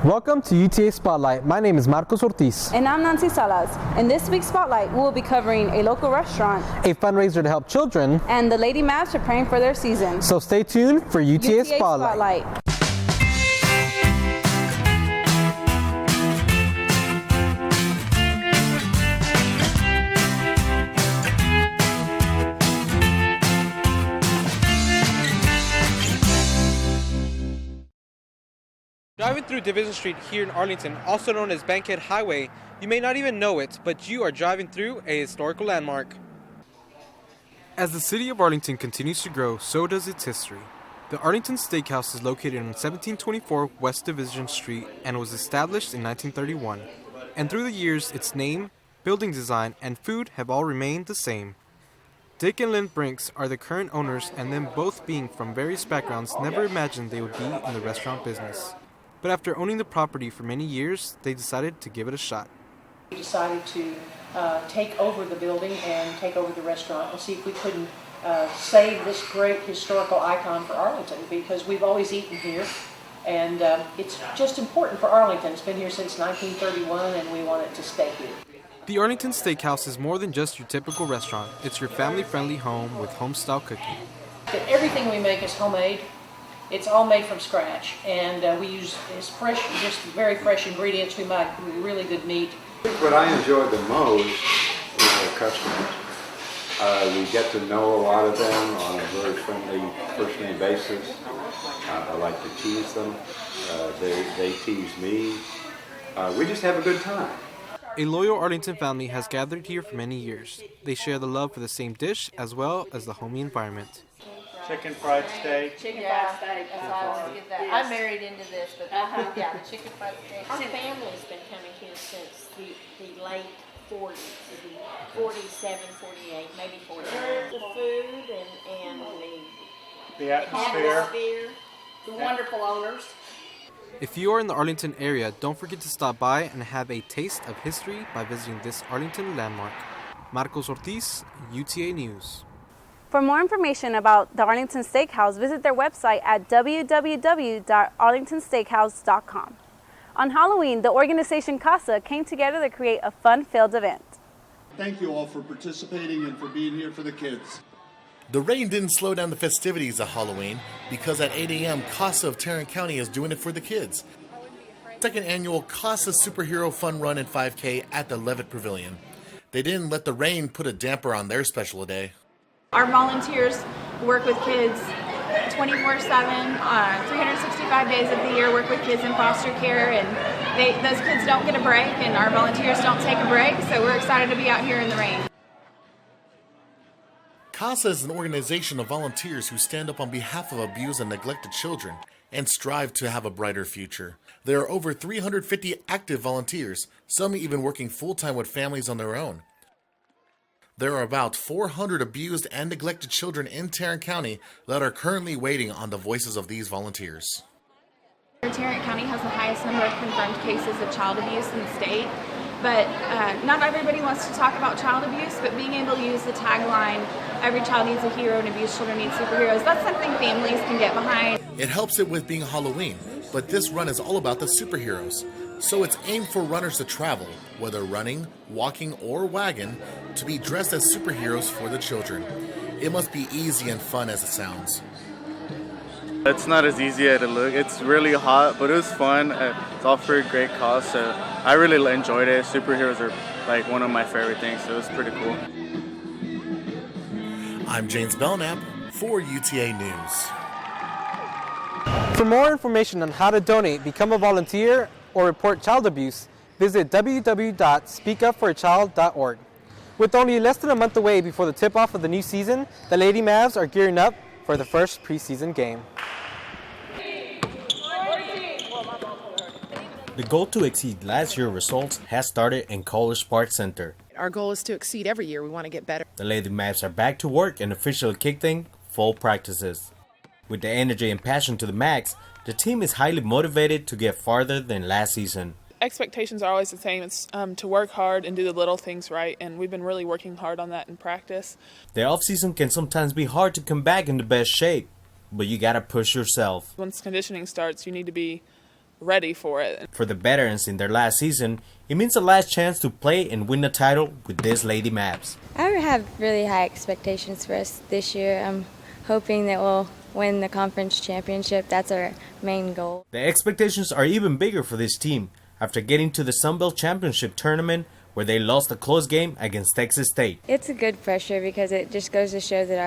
Welcome to UTA Spotlight. My name is Marcos Ortiz. And I'm Nancy Salas. In this week's Spotlight, we'll be covering a local restaurant, A fundraiser to help children, and the Lady Mavs preparing for their season. So stay tuned for UTA Spotlight. Driving through Division Street here in Arlington, also known as Bankhead Highway, you may not even know it, but you are driving through a historical landmark. As the city of Arlington continues to grow, so does its history. The Arlington Steakhouse is located on 1724 West Division Street and was established in 1931. And through the years, its name, building design, and food have all remained the same. Dick and Lynn Brinks are the current owners, and them both being from various backgrounds never imagined they would be in the restaurant business. But after owning the property for many years, they decided to give it a shot. We decided to take over the building and take over the restaurant and see if we couldn't save this great historical icon for Arlington, because we've always eaten here and it's just important for Arlington. It's been here since 1931 and we want it to stay here. The Arlington Steakhouse is more than just your typical restaurant. It's your family-friendly home with home-style cooking. Everything we make is homemade. It's all made from scratch, and we use fresh, just very fresh ingredients. We make really good meat. What I enjoy the most is our customers. We get to know a lot of them on a very friendly, personal basis. I like to tease them. They tease me. We just have a good time. A loyal Arlington family has gathered here for many years. They share the love for the same dish as well as the homey environment. Chicken fried steak. Chicken fried steak. I always get that. Yes. I'm married into this, but yeah, the chicken fried steak. Our family's been coming here since the late 40s, 47, 48, maybe 49. The food and The atmosphere. the wonderful owners. If you are in the Arlington area, don't forget to stop by and have a taste of history by visiting this Arlington landmark. Marcos Ortiz, UTA News. For more information about the Arlington Steakhouse, visit their website at www.arlingtonsteakhouse.com. On Halloween, the organization CASA came together to create a fun-filled event. Thank you all for participating and for being here for the kids. The rain didn't slow down the festivities of Halloween because at 8 a.m. CASA of Tarrant County is doing it for the kids. Second annual CASA Superhero Fun Run and 5K at the Levitt Pavilion. They didn't let the rain put a damper on their special day. Our volunteers work with kids 24/7, 365 days of the year, work with kids in foster care, and those kids don't get a break, and our volunteers don't take a break, so we're excited to be out here in the rain. CASA is an organization of volunteers who stand up on behalf of abused and neglected children and strive to have a brighter future. There are over 350 active volunteers, some even working full-time with families on their own. There are about 400 abused and neglected children in Tarrant County that are currently waiting on the voices of these volunteers. Tarrant County has the highest number of confirmed cases of child abuse in the state, but not everybody wants to talk about child abuse, but being able to use the tagline, "Every child needs a hero and abused children need superheroes," that's something families can get behind. It helps it with being Halloween, but this run is all about the superheroes. So it's aimed for runners to travel, whether running, walking, or wagon, to be dressed as superheroes for the children. It must be easy and fun as it sounds. It's not as easy as it looks. It's really hot, but it was fun. It's all for a great cause, so I really enjoyed it. Superheroes are like one of my favorite things, so it was pretty cool. I'm James Belknap for UTA News. For more information on how to donate, become a volunteer, or report child abuse, visit www.speakupforachild.org. With only less than a month away before the tip-off of the new season, the Lady Mavs are gearing up for the first preseason game. The goal to exceed last year's results has started in College Park Center. Our goal is to exceed every year. We want to get better. The Lady Mavs are back to work and officially kicked in full practices. With the energy and passion to the max, the team is highly motivated to get farther than last season. Expectations are always the same. It's to work hard and do the little things right, and we've been really working hard on that in practice. The off-season can sometimes be hard to come back in the best shape, but you gotta push yourself. Once conditioning starts, you need to be ready for it. For the veterans in their last season, it means the last chance to play and win the title with this Lady Mavs. I have really high expectations for us this year. I'm hoping that we'll win the conference championship. That's our main goal. The expectations are even bigger for this team after getting to the Sun Belt Championship tournament where they lost a close game against Texas State. It's a good pressure because it just goes to show that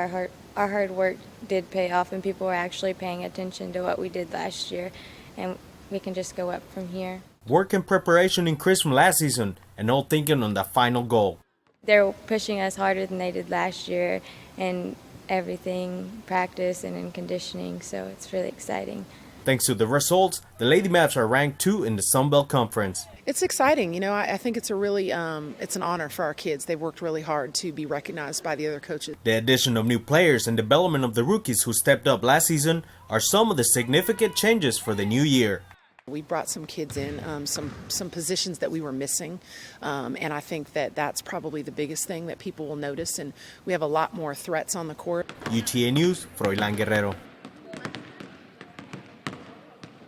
our hard work did pay off and people were actually paying attention to what we did last year, and we can just go up from here. Work and preparation increased from last season and all thinking on the final goal. They're pushing us harder than they did last year and everything, practice and in conditioning, so it's really exciting. Thanks to the results, the Lady Mavs are ranked 2 in the Sun Belt Conference. It's exciting. You know, I think it's a really, it's an honor for our kids. They've worked really hard to be recognized by the other coaches. The addition of new players and development of the rookies who stepped up last season are some of the significant changes for the new year. We brought some kids in, some positions that we were missing, and I think that that's probably the biggest thing that people will notice, and we have a lot more threats on the court. UTA News, Froilan Guerrero.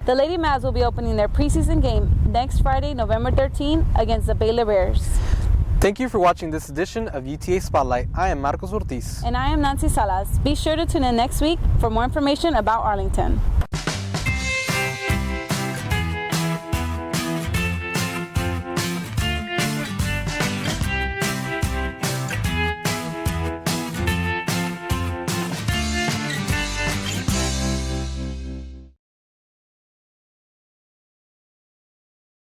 The Lady Mavs will be opening their preseason game next Friday, November 13, against the Baylor Bears. Thank you for watching this edition of UTA Spotlight. I am Marcos Ortiz. And I am Nancy Salas. Be sure to tune in next week for more information about Arlington.